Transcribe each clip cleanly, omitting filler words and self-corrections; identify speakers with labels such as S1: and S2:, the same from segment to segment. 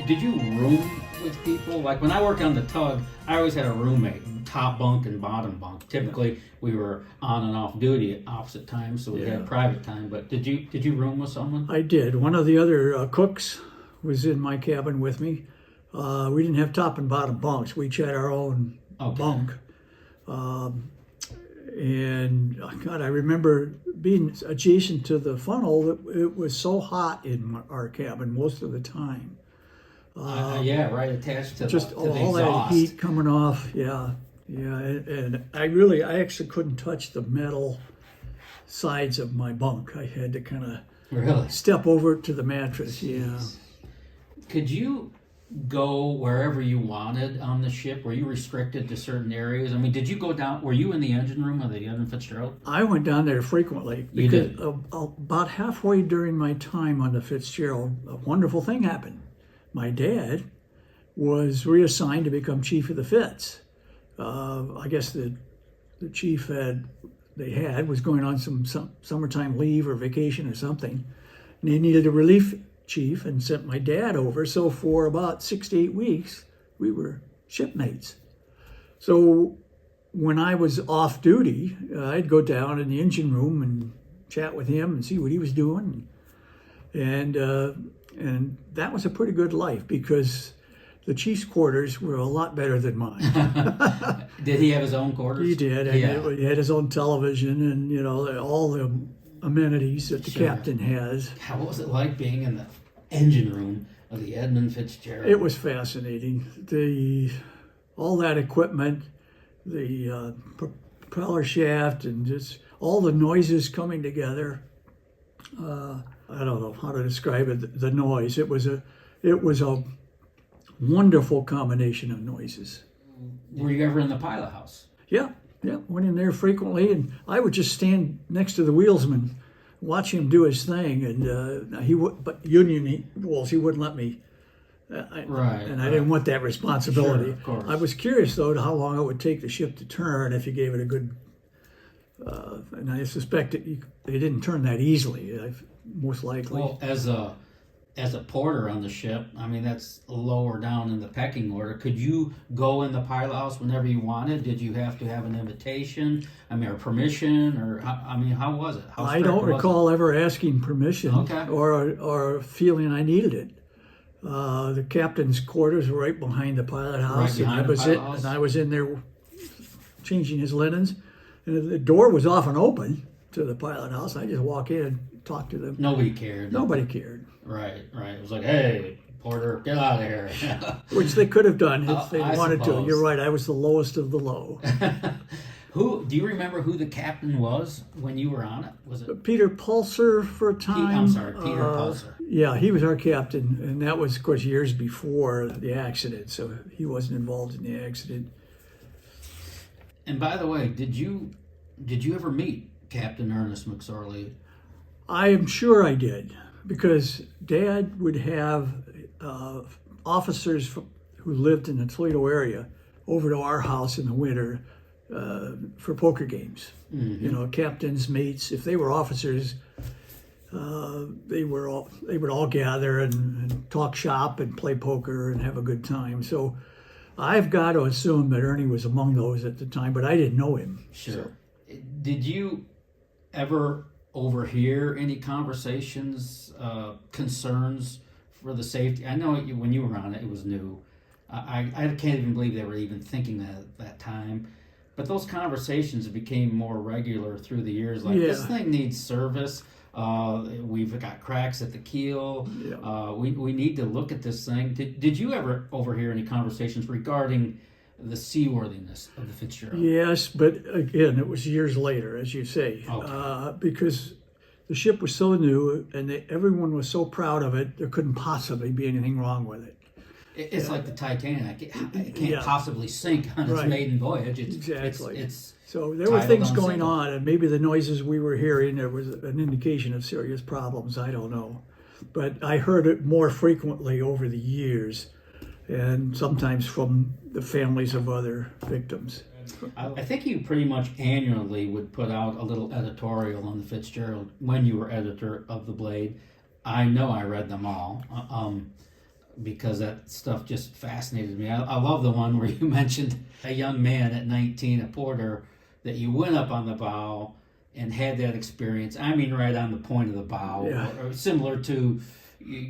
S1: did you room with people? Like when I worked on the tug, I always had a roommate, top bunk and bottom bunk. Typically, we were on and off duty at opposite times, so we had private time. But did you room with someone?
S2: I did. One of the other cooks was in my cabin with me. We didn't have top and bottom bunks. We each had our own bunk. And God, I remember being adjacent to the funnel. It was so hot in our cabin most of the time.
S1: Yeah, right, attached to
S2: just
S1: the
S2: all
S1: exhaust.
S2: That heat coming off. Yeah. And I actually couldn't touch the metal sides of my bunk. I had to kind of
S1: Really?
S2: step over to the mattress. Yeah.
S1: Could you go wherever you wanted on the ship? Were you restricted to certain areas? I mean, did you go down? Were you in the engine room of the Edmund Fitzgerald?
S2: I went down there frequently
S1: You
S2: because
S1: did?
S2: About halfway during my time on the Fitzgerald, a wonderful thing happened. My dad was reassigned to become chief of the Fitz. I guess the chief was going on some summertime leave or vacation or something, and he needed a relief chief and sent my dad over. So for about 6 to 8 weeks, we were shipmates. So when I was off duty, I'd go down in the engine room and chat with him and see what he was doing, and that was a pretty good life because the chief's quarters were a lot better than mine.
S1: Did he have his own quarters?
S2: He did. And he had his own television and, all the amenities that the captain has.
S1: How was it like being in the engine room of the Edmund Fitzgerald?
S2: It was fascinating. All that equipment, the propeller shaft, and just all the noises coming together. I don't know how to describe it. The noise. It was a wonderful combination of noises.
S1: Were you ever in the pilot house?
S2: Yeah, went in there frequently, and I would just stand next to the wheelsman, watch him do his thing, and he would, but union rules, he wouldn't let me.
S1: Right.
S2: And I didn't want that responsibility.
S1: Sure, of course.
S2: I was curious though to how long it would take the ship to turn if you gave it a good. And I suspect they didn't turn that easily. Most likely.
S1: Well, as a porter on the ship, I mean, that's lower down in the pecking order. Could you go in the pilot house whenever you wanted? Did you have to have an invitation? I mean, or permission? Or, I mean, how was it? How
S2: I
S1: strict
S2: don't
S1: was
S2: recall ever asking permission or feeling I needed it. The captain's quarters were right behind the pilot house,
S1: Right behind the pilot house.
S2: And I was in there changing his linens, and the door was often open to the pilot house. I just walk in and talk to them.
S1: Nobody cared.
S2: Nobody cared.
S1: Right. It was like, hey, porter, get out of here.
S2: Which they could have done if they
S1: I
S2: wanted
S1: suppose.
S2: to. You're right. I was the lowest of the low.
S1: Do you remember who the captain was when you were on it? Was it
S2: Peter Pulser for a time.
S1: Peter Pulser.
S2: Yeah, he was our captain, and that was, of course, years before the accident, so he wasn't involved in the accident.
S1: And by the way, did you ever meet Captain Ernest McSorley?
S2: I am sure I did, because Dad would have officers who lived in the Toledo area over to our house in the winter for poker games.
S1: Mm-hmm.
S2: Captains, mates, if they were officers, they would all gather and talk shop and play poker and have a good time. So I've got to assume that Ernie was among those at the time, but I didn't know him.
S1: Sure.
S2: So.
S1: Did you ever overhear any conversations, concerns for the safety? I know when you were on it, it was new. I can't even believe they were even thinking that at that time. But those conversations became more regular through the years. Like, this thing needs service. We've got cracks at the keel.
S2: Yeah.
S1: We need to look at this thing. Did you ever overhear any conversations regarding the seaworthiness of the Fitzgerald?
S2: Yes, but again, it was years later, as you say, because the ship was so new and everyone was so proud of it, there couldn't possibly be anything wrong with it.
S1: It's like the Titanic. It can't possibly sink on its maiden voyage.
S2: Exactly.
S1: It's
S2: so there were things going
S1: unsinkable.
S2: on, and maybe the noises we were hearing, there was an indication of serious problems. I don't know. But I heard it more frequently over the years, and sometimes from the families of other victims.
S1: I think you pretty much annually would put out a little editorial on the Fitzgerald when you were editor of the Blade. I know I read them all. because that stuff just fascinated me. I love the one where you mentioned a young man at 19, a porter, that you went up on the bow and had that experience. I mean, right on the point of the bow, or similar to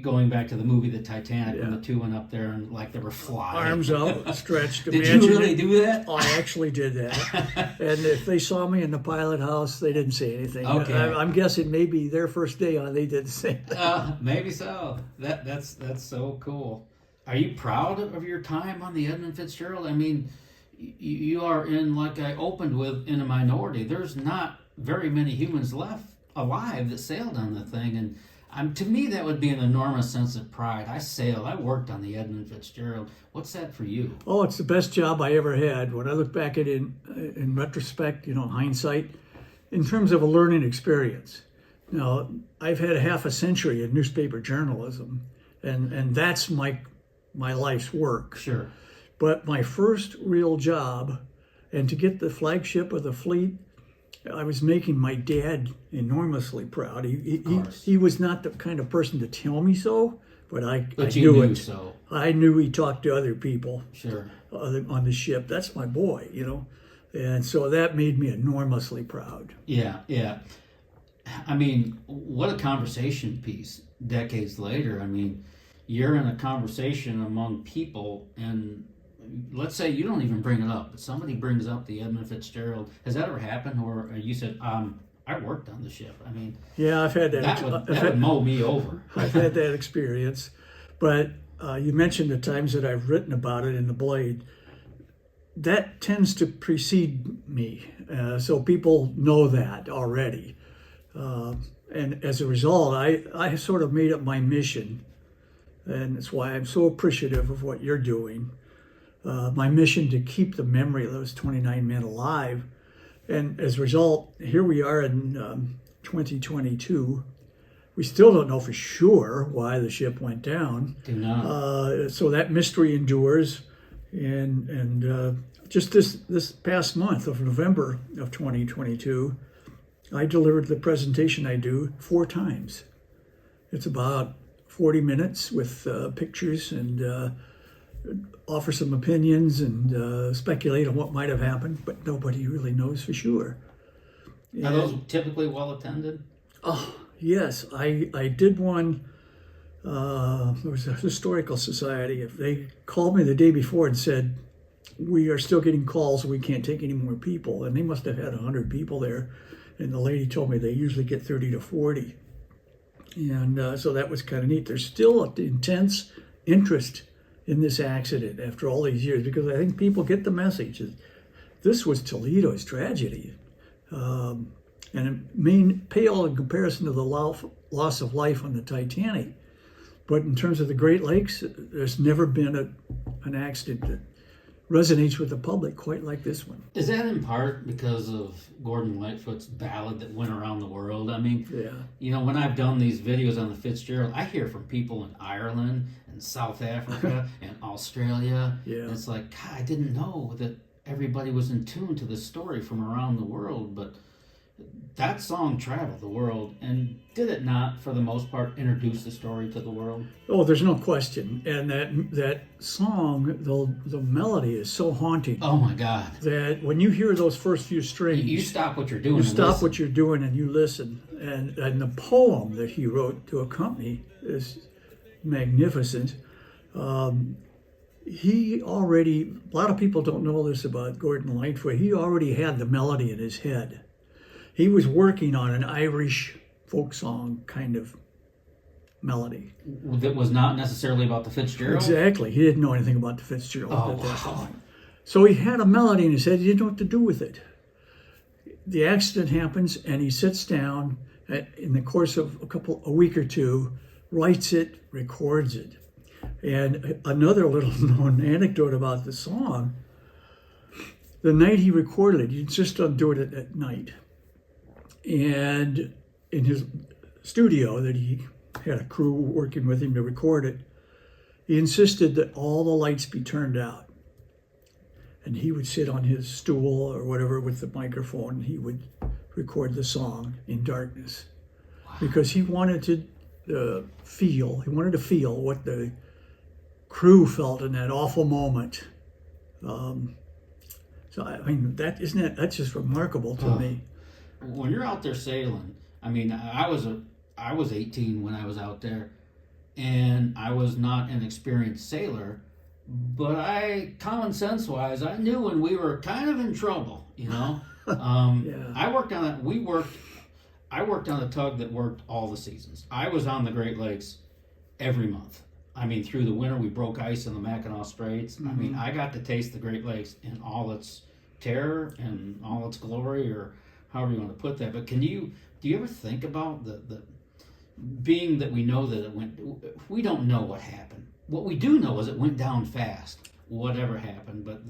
S1: going back to the movie The Titanic, when the two went up there and like they were flying.
S2: Arms out, stretched.
S1: Did you really do that?
S2: I actually did that. And if they saw me in the pilot house, they didn't say anything.
S1: Okay.
S2: I'm guessing maybe their first day on, they did the same thing.
S1: Maybe so. That's so cool. Are you proud of your time on the Edmund Fitzgerald? I mean, you are in, like I opened with, in a minority. There's not very many humans left alive that sailed on the thing, and to me, that would be an enormous sense of pride. I sailed. I worked on the Edmund Fitzgerald. What's that for you?
S2: Oh, it's the best job I ever had. When I look back at it in retrospect, hindsight, in terms of a learning experience. Now, I've had half a century in newspaper journalism, and that's my life's work.
S1: Sure.
S2: But my first real job, and to get the flagship of the fleet, I was making my dad enormously proud. He was not the kind of person to tell me so, but I knew it.
S1: So.
S2: I knew he talked to other people.
S1: Sure.
S2: On the ship. That's my boy, and so that made me enormously proud.
S1: Yeah. I mean, what a conversation piece decades later. I mean, you're in a conversation among people, and let's say you don't even bring it up, but somebody brings up the Edmund Fitzgerald. Has that ever happened? Or you said, I worked on the ship. I mean,
S2: yeah, I've had that.
S1: That would mow me over.
S2: I've had that experience. But you mentioned the times that I've written about it in the Blade. That tends to precede me. So people know that already. And as a result, I sort of made it my mission. And that's why I'm so appreciative of what you're doing. My mission to keep the memory of those 29 men alive. And as a result, here we are in 2022. We still don't know for sure why the ship went down.
S1: Do not.
S2: So that mystery endures. And just this past month of November of 2022, I delivered the presentation I do 4 times. It's about 40 minutes with pictures and offer some opinions and speculate on what might have happened, but nobody really knows for sure.
S1: Are those typically well attended?
S2: Oh, yes. I did one. There was a historical society. They called me the day before and said, we are still getting calls, we can't take any more people. And they must have had 100 people there. And the lady told me they usually get 30 to 40. And so that was kind of neat. There's still an intense interest in this accident after all these years, because I think people get the message. This was Toledo's tragedy. And it may pale in comparison to the loss of life on the Titanic. But in terms of the Great Lakes, there's never been an accident that resonates with the public quite like this one.
S1: Is that in part because of Gordon Lightfoot's ballad that went around the world? I mean, when I've done these videos on the Fitzgerald, I hear from people in Ireland and South Africa and Australia.
S2: Yeah.
S1: And it's like, God, I didn't know that everybody was in tune to the story from around the world, but that song traveled the world, and did it not, for the most part, introduce the story to the world?
S2: Oh, there's no question. And that song, the melody is so haunting.
S1: Oh my God!
S2: That when you hear those first few strings,
S1: you stop what you're doing.
S2: You stop what you're doing and you listen. And the poem that he wrote to accompany is magnificent. He already, a lot of people don't know this about Gordon Lightfoot. He already had the melody in his head. He was working on an Irish folk song kind of melody.
S1: That was not necessarily about the Fitzgerald?
S2: Exactly. He didn't know anything about the Fitzgerald at that
S1: wow.
S2: point. So he had a melody in his head. He didn't know what to do with it. The accident happens, and he sits down in the course of a week or two, writes it, records it. And another little known anecdote about the song, the night he recorded it, he insisted on doing it at night. And in his studio that he had a crew working with him to record it, he insisted that all the lights be turned out. And he would sit on his stool or whatever with the microphone, and he would record the song in darkness. Wow. Because he wanted to feel what the crew felt in that awful moment. So I mean, that's just remarkable to me.
S1: When you're out there sailing, I mean, I was 18 when I was out there, and I was not an experienced sailor, but common sense wise, I knew when we were kind of in trouble.
S2: Yeah.
S1: I worked on a tug that worked all the seasons. I was on the Great Lakes every month. I mean, through the winter, we broke ice in the Mackinac Straits. I mean, I got to taste the Great Lakes in all its terror and all its glory, or however you want to put that. But do you ever think about the being that we know that we don't know what happened. What we do know is it went down fast, whatever happened, but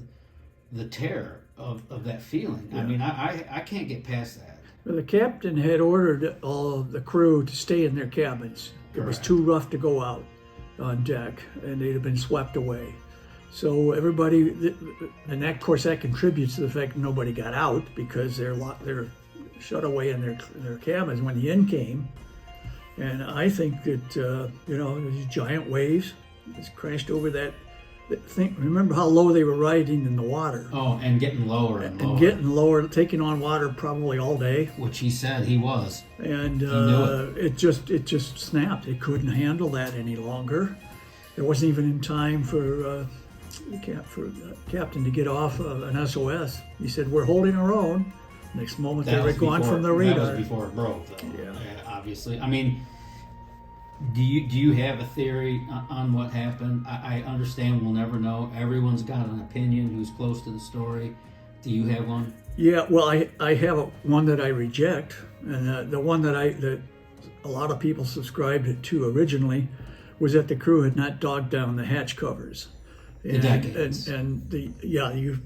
S1: the terror of that feeling. Yeah. I mean, I can't get past that.
S2: Well, the captain had ordered all of the crew to stay in their cabins. Correct. It was too rough to go out on deck, and they'd have been swept away. So everybody, and that, of course, that contributes to the fact that nobody got out because they're shut away in their cabins when the end came. And I think that these giant waves just crashed over that thing. Remember how low they were riding in the water?
S1: Oh, and getting lower and lower.
S2: And getting lower, taking on water probably all day.
S1: Which he said he was.
S2: And
S1: he knew
S2: it just snapped. It couldn't handle that any longer. It wasn't even in time for the captain to get off an SOS. He said, "We're holding our own." Next moment, they were gone from the radar.
S1: That was before it broke, though.
S2: Yeah.
S1: Obviously. I mean, do you have a theory on what happened? I understand we'll never know. Everyone's got an opinion who's close to the story. Do you have one?
S2: Yeah, well, I have one that I reject, and the one that a lot of people subscribed to originally was that the crew had not dogged down the hatch covers.
S1: The Deckhand.
S2: And you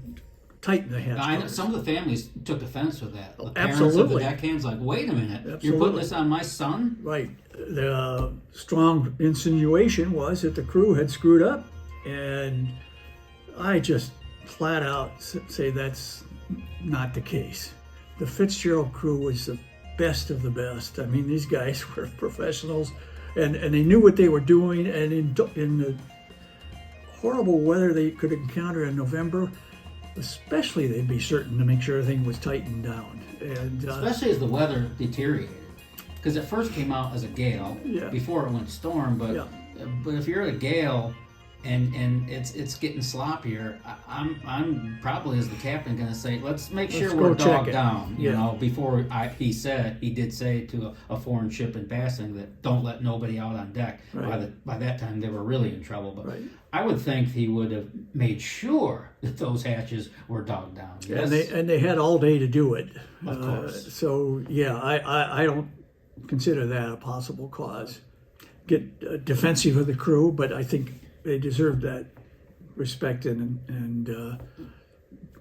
S2: tighten the hatch covers.
S1: Some of the families took offense with that. The parents
S2: Absolutely.
S1: of the Deckhands, like, wait a minute,
S2: Absolutely.
S1: You're putting this on my son?
S2: Right. The strong insinuation was that the crew had screwed up, and I just flat out say that's not the case. The Fitzgerald crew was the best of the best. I mean, these guys were professionals, and they knew what they were doing, and in the horrible weather they could encounter in November, especially they'd be certain to make sure everything was tightened down. And
S1: especially as the weather deteriorated. Because it first came out as a gale before it went storm, but if you're at a gale and it's getting sloppier, I'm probably as the captain going to say, let's make sure we're dogged down. Before he did say to a foreign ship in passing that don't let nobody out on deck. Right. By that time they were really in trouble. But right. I would think he would have made sure that those hatches were dogged down. Yes?
S2: And they had all day to do it.
S1: Of course.
S2: So I don't consider that a possible cause. Get defensive of the crew, but I think they deserve that respect and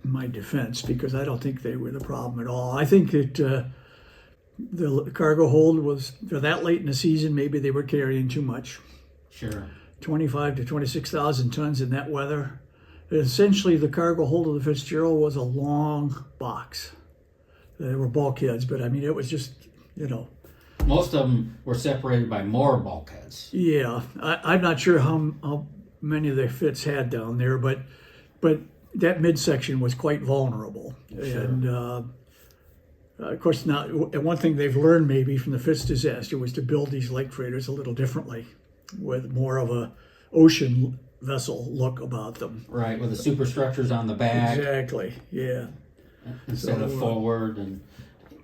S2: my defense, because I don't think they were the problem at all. I think that the cargo hold was, for that late in the season, maybe they were carrying too much.
S1: Sure.
S2: 25 to 26,000 tons in that weather. Essentially, the cargo hold of the Fitzgerald was a long box. There were bulkheads, but I mean, it was just,
S1: Most of them were separated by more bulkheads.
S2: Yeah, I'm not sure how many of the Fitz had down there, but that midsection was quite vulnerable. Sure. And of course, now one thing they've learned maybe from the Fitz disaster was to build these lake freighters a little differently, with more of a ocean vessel look about them.
S1: Right, with the superstructures on the back.
S2: Exactly. Yeah.
S1: Instead of forward and.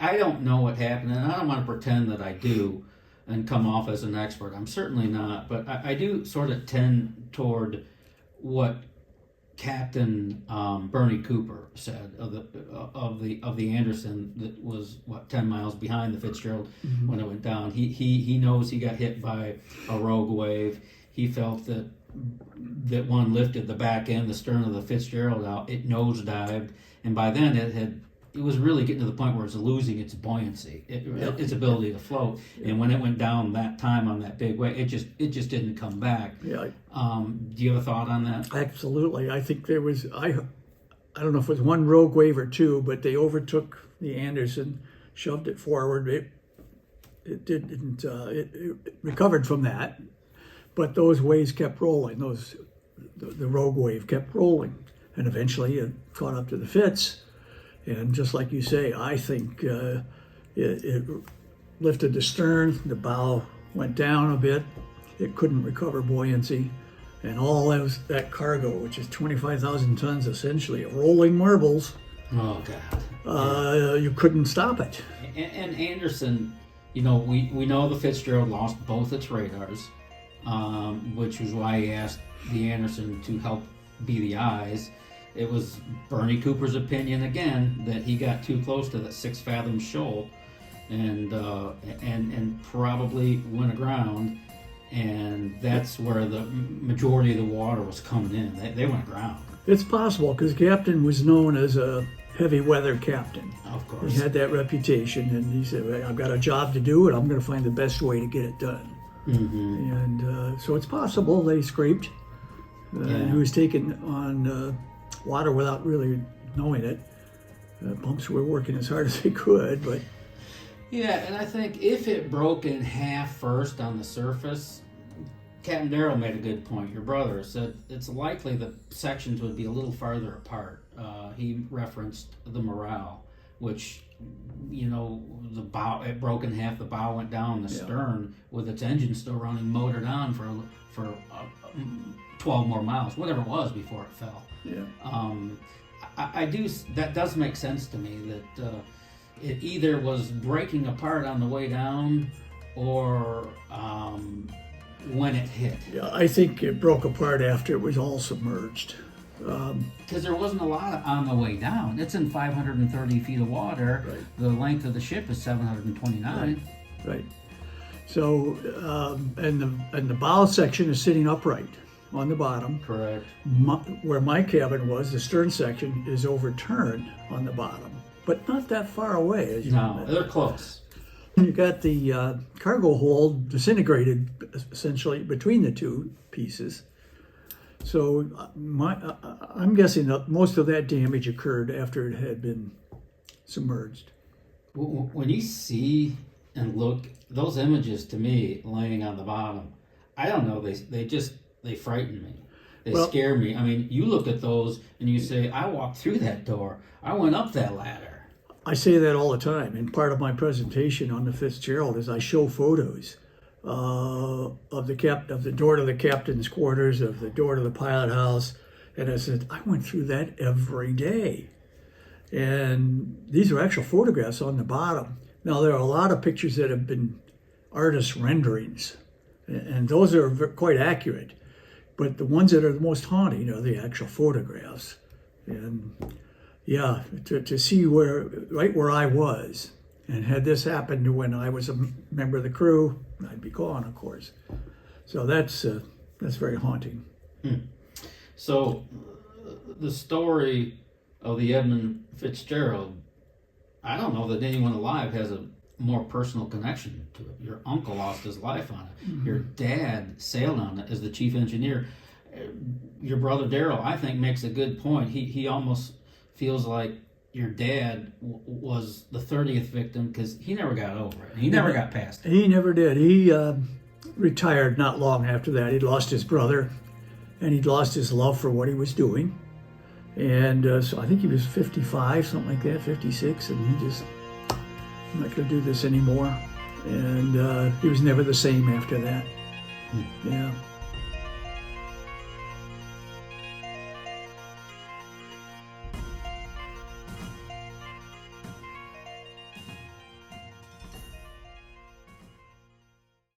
S1: I don't know what happened, and I don't want to pretend that I do and come off as an expert. I'm certainly not, but I do sort of tend toward what Captain Bernie Cooper said of the Anderson that was 10 miles behind the Fitzgerald when it went down. He knows he got hit by a rogue wave. He felt that one lifted the back end, the stern of the Fitzgerald out. It nosedived, and by then it was really getting to the point where it's losing its buoyancy, its ability to float. And when it went down that time on that big wave, it just didn't come back.
S2: Yeah.
S1: Do you have a thought on that?
S2: Absolutely. I think there was, I don't know if it was one rogue wave or two, but they overtook the Anderson, shoved it forward. It recovered from that, but those waves kept rolling. Those the rogue wave kept rolling, and eventually it caught up to the Fitz. And just like you say, I think it lifted the stern, the bow went down a bit, it couldn't recover buoyancy, and all that cargo, which is 25,000 tons essentially, of rolling marbles.
S1: Oh God!
S2: You couldn't stop it.
S1: And Anderson, we know the Fitzgerald lost both its radars, which was why he asked the Anderson to help be the eyes. It was Bernie Cooper's opinion again that he got too close to that 6 fathom shoal, and probably went aground, and that's where the majority of the water was coming in. They went aground.
S2: It's possible, because Captain was known as a heavy weather captain.
S1: Of course.
S2: He had that reputation, and he said, I've got a job to do, and I'm going to find the best way to get it done.
S1: Mm-hmm.
S2: And so it's possible they scraped. He was taking on water without really knowing it. Pumps were working as hard as they could, but...
S1: Yeah, and I think if it broke in half first on the surface, Captain Darrell made a good point. Your brother said it's likely the sections would be a little farther apart. He referenced the morale, which, the bow, it broke in half, the bow went down, the stern, with its engine still running, motored on for 12 more miles, whatever it was before it fell.
S2: Yeah.
S1: That does make sense to me, that it either was breaking apart on the way down, or when it hit.
S2: Yeah, I think it broke apart after it was all submerged.
S1: Because there wasn't a lot on the way down. It's in 530 feet of water.
S2: Right.
S1: The length of the ship is 729.
S2: Right. So, and the bow section is sitting upright on the bottom.
S1: Correct.
S2: Where my cabin was, the stern section is overturned on the bottom, but not that far away. As you
S1: No, they're close.
S2: You got the cargo hold disintegrated essentially between the two pieces. So I'm guessing that most of that damage occurred after it had been submerged.
S1: When you see and look, those images to me laying on the bottom, I don't know, they frighten me. They scare me. I mean, you look at those and you say, I walked through that door. I went up that ladder.
S2: I say that all the time. And part of my presentation on the Fitzgerald is I show photos of the door to the captain's quarters, of the door to the pilot house. And I said, I went through that every day. And these are actual photographs on the bottom. Now, there are a lot of pictures that have been artist renderings, and those are quite accurate. But the ones that are the most haunting are the actual photographs. And yeah, to see right where I was, and had this happened when I was a member of the crew, I'd be gone, of course. So that's very haunting.
S1: So the story of the Edmund Fitzgerald, I don't know that anyone alive has a more personal connection to it. Your uncle lost his life on it. Mm-hmm. Your dad sailed on it as the chief engineer. Your brother Darrell, I think, makes a good point. He almost feels like your dad was the 30th victim because he never got over it. He never got past it.
S2: He never did. He retired not long after that. He'd lost his brother, and he'd lost his love for what he was doing. And so I think he was 55, something like that, 56, and he just, I'm not going to do this anymore. And he was never the same after that. Yeah.